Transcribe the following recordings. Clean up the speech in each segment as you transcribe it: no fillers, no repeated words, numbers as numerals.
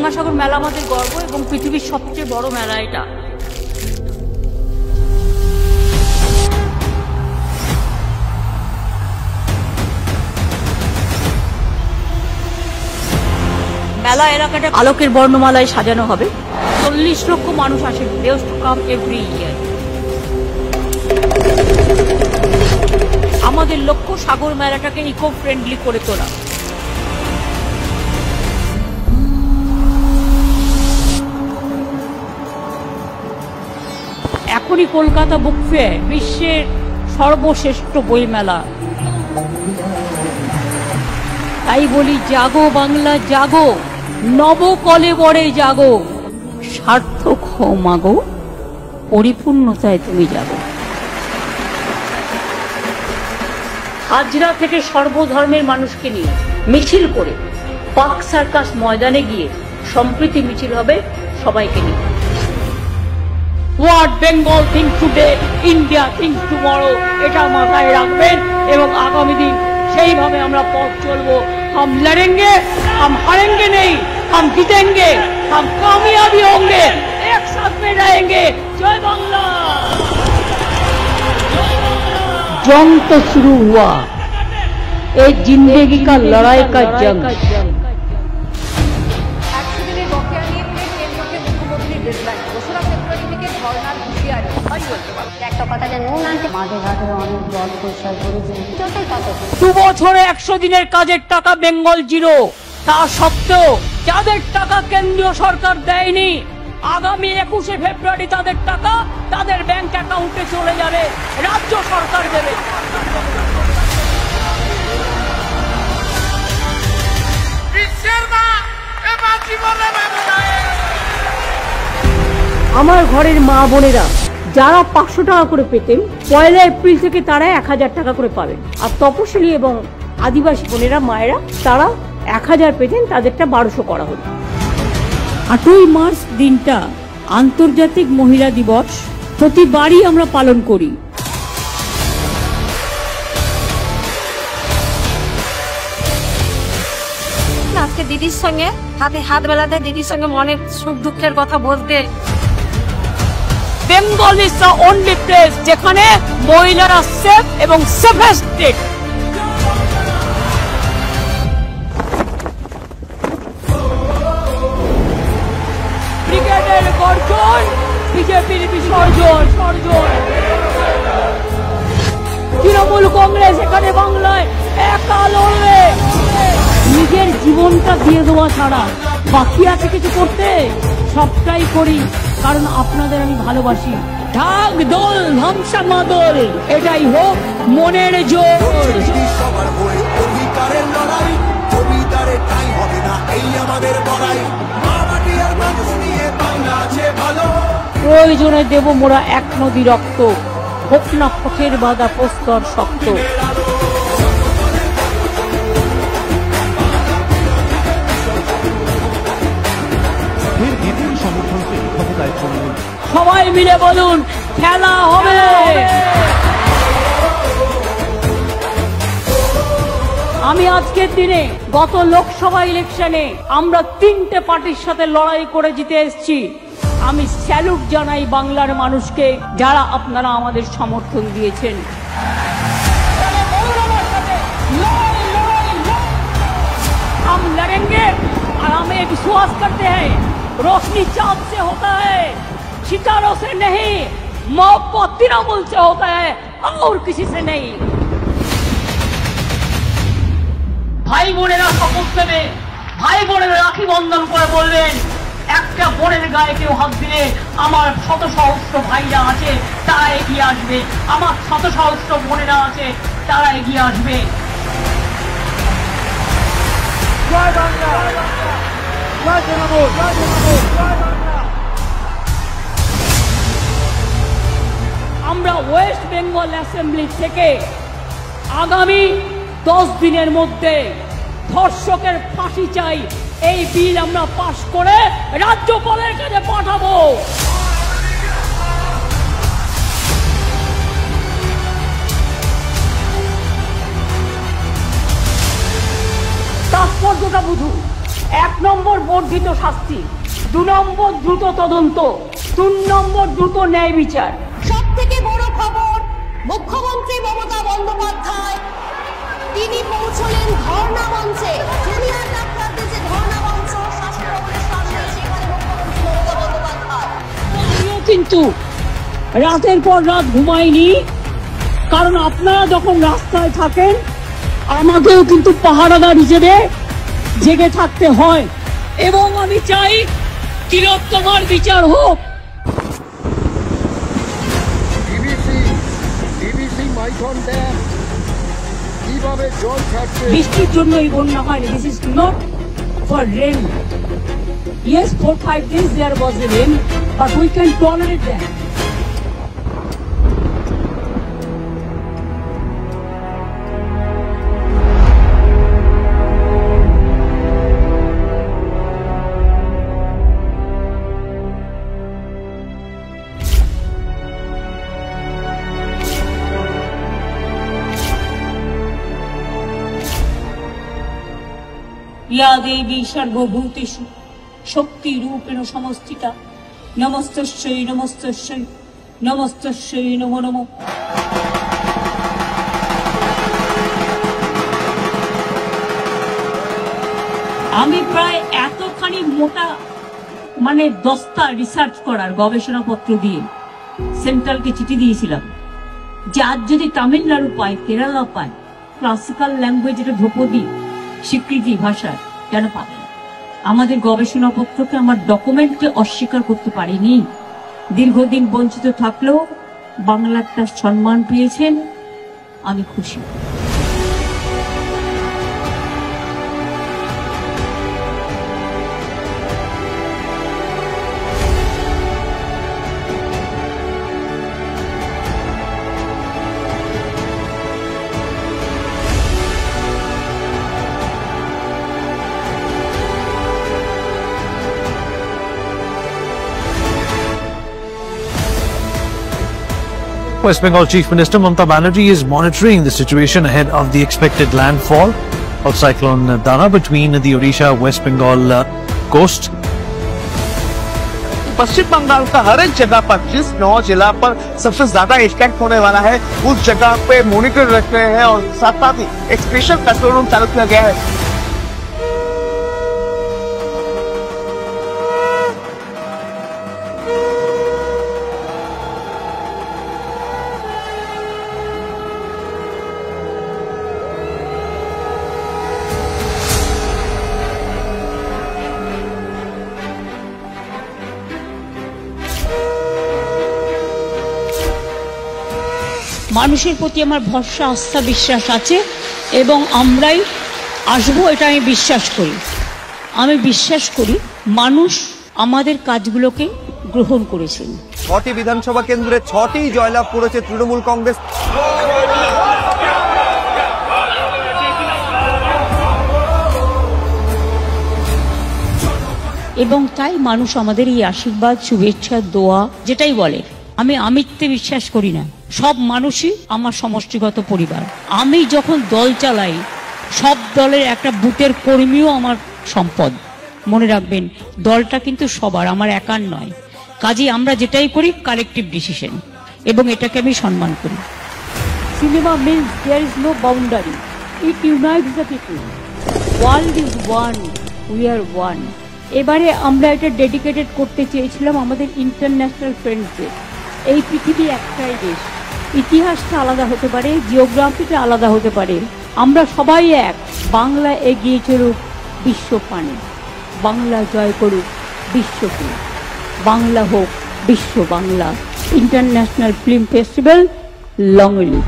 গঙ্গাসাগর মেলা আমাদের গর্ব এবং পৃথিবীর সবচেয়ে বড় মেলা এটা। মেলা এলাকাটা আলোকের বর্ণমালায় সাজানো হবে। 40 লক্ষ মানুষ আসে, they used to come every year। আমাদের লক্ষ্য সাগর মেলাটাকে ইকো ফ্রেন্ডলি করে তোলা। এখনই কলকাতা বুক ফেয়ার বিশ্বের সর্বশ্রেষ্ঠ বই মেলা। তাই বলি জাগো বাংলা জাগো, নবকলেবরে জাগো, সার্থক হও মাগো, পরিপূর্ণতায় তুমি যাগো। হাজরা থেকে সর্বধর্মের মানুষকে নিয়ে মিছিল করে পার্ক সার্কাস ময়দানে গিয়ে সম্প্রীতি মিছিল হবে সবাইকে নিয়ে। What Bengal thinks today, India thinks tomorrow, এটা মাথায় রাখবেন এবং আগামী দিন সেইভাবে আমরা পথ চলবো। हम लड़ेंगे, हम हारेंगे नहीं, हम जीतेंगे, हम कामयाबी होंगे, एक साथ में रहेंगे। जय बांग्ला। जंग तो शुरू हुआ, एक जिंदगी का लड़ाई का जंग। দু বছরে 100 দিনের কাজের টাকা বেঙ্গল জিরো। তা সত্ত্বেও যাদের টাকা কেন্দ্রীয় সরকার দেয়নি, আগামী 21শে ফেব্রুয়ারি তাদের টাকা তাদের ব্যাংক অ্যাকাউন্টে চলে যাবে, রাজ্য সরকার দেবে। আমার ঘরের মা বোনেরা যারা 500 টাকা করে পেতেন, 1 এপ্রিল থেকে তারা 1000 টাকা করে পাবেন। আর তপশিলি এবং আদিবাসী বোনেরা মায়েরা তারা 1000 পেতেন, তাদেরটা 1200 করা হলো। 8ই মার্চ দিনটা আন্তর্জাতিক মহিলা দিবস, প্রতিবারই আমরা পালন করি। আজকে দিদির সঙ্গে হাতে হাত মেলাতে, দিদির সঙ্গে মনের সুখ দুঃখের কথা বলতে। Bengal is the only place যেখানে মহিলারা সেফ এবং সেফেস্ট স্টেট। ব্রিগেডের গর্জন, বিজেপির বিসর্জন। তৃণমূল কংগ্রেস এখানে বাংলায় একা লড়বে। নিজের জীবনটা দিয়ে দেওয়া ছাড়া বাকি আছে কিছু করতে? সবটাই করি কারণ আপনাদের আমি ভালোবাসি। ঢাক দোল ধামসা মাদল, এটাই হোক মনের জোর। প্রয়োজনে দেব মোরা 1 নদী রক্ত, হোক না পথের বাধা প্রস্তর শক্ত। সবাই মিলে বলুন খেলা হবে। আমি আজকের দিনে গত লোকসভা ইলেকশনে আমরা 3টে পার্টির সাথে লড়াই করে জিতে এসেছি। আমি স্যালুট জানাই বাংলার মানুষকে, যারা আপনারা আমাদের সমর্থন দিয়েছেন। हम लड़ेंगे और हमें विश्वास करते हैं रोशनी चांद से होता है, सितारों से नहीं, मोहब्बत तृणमूल से होता है और किसी से नहीं। ভাই বোনেরা শপথ নেবে, ভাই বোনেরা রাখি বন্ধন করে বলবেন, একটা বোনের গায়ে কেউ হাত দিলে আমার শত সহস্র ভাইরা আছে তারা এগিয়ে আসবে, আমার শত সহস্র বোনেরা আছে তারা এগিয়ে আসবে। জয় বাংলা, জয় তৃণমূল, জয় তৃণমূল, জয় বাংলা। আমরা ওয়েস্ট বেঙ্গল অ্যাসেম্বলি থেকে আগামী 10 দিনের মধ্যে ধর্ষকের ফাঁসি চাই এই বিল আমরা পাশ করে রাজ্যপালের কাছে পাঠাবো। তাৎপর্যটা বুঝুন, 1 নম্বর বর্ধিত শাস্তি, 2 নম্বর দ্রুত তদন্ত, 3 নম্বর দ্রুত ন্যায় বিচার। সব থেকে বড় খবর, মুখ্যমন্ত্রী মমতা বন্দ্যোপাধ্যায় তিনি পৌঁছলেন ধর্ণা মঞ্চে। জুনিয়র ডাক্তারদের যে ধর্ণা মঞ্চ শাসক ভবনের সামনে, সেখানে মুখ্যমন্ত্রী মমতা বন্দ্যোপাধ্যায়। আমিও কিন্তু রাতের পর রাত ঘুমাইনি, কারণ আপনারা যখন রাস্তায় থাকেন আমাকেও কিন্তু পাহারাদার হিসেবে জেগে থাকতে হয়, এবং আমি চাই তিলোত্তমার বিচার হোক। মাইথন ড্যাম কিভাবে জল ছাড়ছে? বৃষ্টির জন্য এই বন্যা হয়নি। This is not for rain. Yes, 4-5 days there was a rain, but we can tolerate that. या देवी सर्वभूतेषु शक्ति रूपेण समस्थिता नमस्तस्यै नमस्तस्यै नमस्तस्यै नमो नमो। আমি প্রায় এতখানি মোটা মানে দস্তা রিসার্চ করার গবেষণাপত্র দিয়ে সেন্ট্রালকে চিঠি দিয়েছিলাম যে আজ যদি তামিলনাড়ু পায়, কেরালা পায়, ক্লাসিক্যাল ল্যাঙ্গুয়েজ এটা ধ্রুপদী স্বীকৃতি ভাষার, কেন পাবে না? আমাদের গবেষণাপত্রকে আমার ডকুমেন্টকে অস্বীকার করতে পারিনি। দীর্ঘদিন বঞ্চিত থাকলেও বাংলা একটা সম্মান পেয়েছেন, আমি খুশি। West Bengal Chief Minister Mamata Banerjee is monitoring the situation ahead of the expected landfall of cyclone Dana between the Odisha-West Bengal coast. पश्चिम बंगाल का हर एक जगह पर, जिस 9 जिला पर सबसे ज्यादा इफेक्ट होने वाला है, उस जगह पे मॉनिटर रख रहे हैं और साथ साथ ही एक स्पेशल कंट्रोल रूम चालू किया गया है। মানুষের প্রতি আমার ভরসা, আস্থা, বিশ্বাস আছে এবং আমরাই আসবো, এটা আমি বিশ্বাস করি। আমি বিশ্বাস করি মানুষ আমাদের কাজগুলোকে গ্রহণ করেছেন। 6টি বিধানসভা কেন্দ্রে 6টি জয়লাভ করেছে তৃণমূল কংগ্রেস। এবং তাই মানুষ আমাদের এই আশীর্বাদ, শুভেচ্ছা, দোয়া যেটাই বলে, আমি আমিত্বে বিশ্বাস করি না। সব মানুষই আমার সমষ্টিগত পরিবার। আমি যখন দল চালাই, সব দলের একটা বুথের কর্মীও আমার সম্পদ। মনে রাখবেন, দলটা কিন্তু সবার, আমার একার নয়। কাজেই আমরা যেটাই করি কালেকটিভ ডিসিশন, এবং এটাকে আমি সম্মান করি। Cinema means there is no boundary, it unites the people. World is one, we are one. এবারে আমরা এটা ডেডিকেটেড করতে চেয়েছিলাম আমাদের ইন্টারন্যাশনাল ফ্রেন্ডসদের। এই পৃথিবী একটাই দেশ, ইতিহাসটা আলাদা হতে পারে, জিওগ্রাফিটা আলাদা হতে পারে, আমরা সবাই এক। বাংলা এগিয়ে চলুক বিশ্ব পানে, বাংলা জয় করুক বিশ্বকে, বাংলা হোক বিশ্ব Bangla. International film festival long live.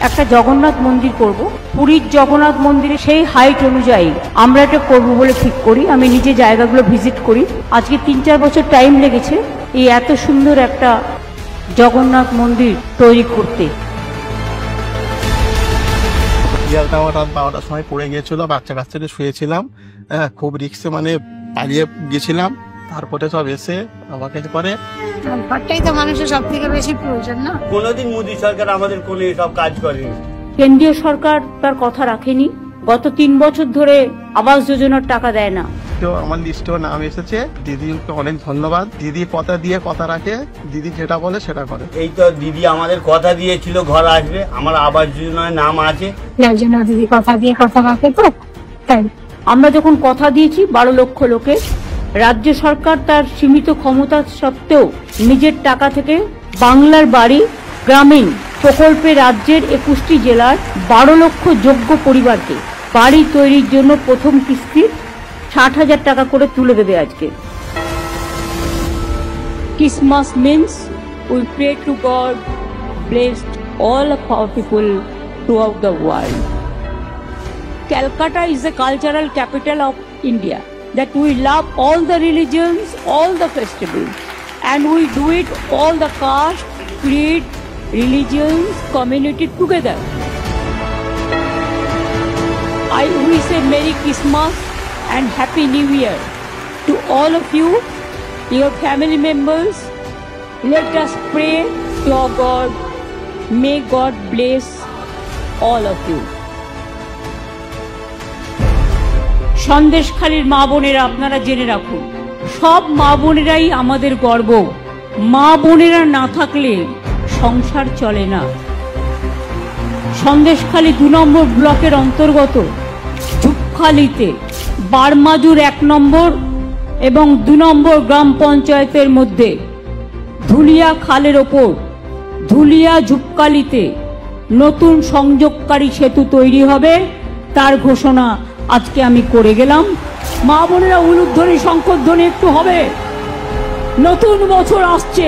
একটা জগন্নাথ মন্দির করব, পুরীর জগন্নাথ মন্দিরে সেই হাইট অনুযায়ী আমরা এটা করব বলে ঠিক করি। আমি নিজে জায়গাগুলো ভিজিট করি। আজকে 3-4 বছর টাইম লেগেছে এই এত সুন্দর একটা জগন্নাথ মন্দির তৈরি করতে। রাত 12টার সময় পড়ে গিয়েছিল, বাচ্চা কাচ্চাদের শুয়েছিলাম, খুব রিক্সে মানে পালিয়ে গেছিলাম। তারপরে সব এসে আমাকে করে, ঘরটাই তো মানুষের সব থেকে বেশি প্রয়োজন না। কোনোদিন মোদী সরকার আমাদের কোলে সব কাজ করেনি, কেন্দ্রীয় সরকার তার কথা রাখেনি। গত 3 বছর ধরে আবাস যোজনার টাকা দেয় না। তো আমার লিস্টেও নাম এসেছে। দিদিকে অনেক ধন্যবাদ। দিদি কথা দিয়ে কথা রাখে, দিদি যেটা বলে সেটা করে। এই তো দিদি আমাদের কথা দিয়েছিল ঘর আসবে, আমার আবাস যোজনায় নাম আছে। দিদি কথা দিয়ে কথা রাখে তো তাই। আমরা যখন কথা দিয়েছি 12 লক্ষ লোকে, রাজ্য সরকার তার সীমিত ক্ষমতা সত্ত্বেও নিজের টাকা থেকে বাংলার বাড়ি গ্রামীণ প্রকল্পে রাজ্যের 21টি জেলার 12 লক্ষ যোগ্য পরিবারকে বাড়ি তৈরির জন্য প্রথম কিস্তির 60,000 টাকা করে তুলে দেবে আজকে। Christmas means we pray to God, blessed all of our people throughout the world. Calcutta is the cultural capital of India, that we love all the religions, all the festivals, and we do it all the caste, creed, religions, community together. I wish a Merry Christmas and Happy New Year to all of you, your family members. Let us pray to our God. May God bless all of you. সন্দেশখালীর মা বোনেরা, আপনারা জেনে রাখুন, সব মা বোনেরাই আমাদের গর্ব। মা বোনেরা না থাকলে সংসার চলে না। সন্দেশখালী 2 নম্বর ব্লকের অন্তর্গত ঝুপখালীতে বারমাজুর 1 নম্বর এবং 2 নম্বর গ্রাম পঞ্চায়েতের মধ্যে ধুলিয়া খালের ওপর ধুলিয়া ঝুপখালীতে নতুন সংযোগকারী সেতু তৈরি হবে, তার ঘোষণা আজকে আমি করে গেলাম। মা বোনেরা উলুধ্বনি শঙ্খধ্বনি একটু হবে। নতুন বছর আসছে,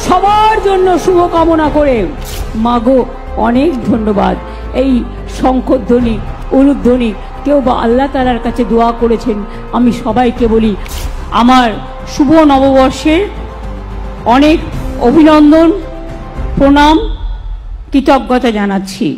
সবার জন্য শুভকামনা করে মাগো অনেক ধন্যবাদ। এই শঙ্খধ্বনি উলুধ্বনি কেউ বা আল্লাহ তাআলার কাছে দোয়া করেছেন। আমি সবাইকে বলি আমার শুভ নববর্ষের অনেক অভিনন্দন, প্রণাম, কৃতজ্ঞতা জানাচ্ছি।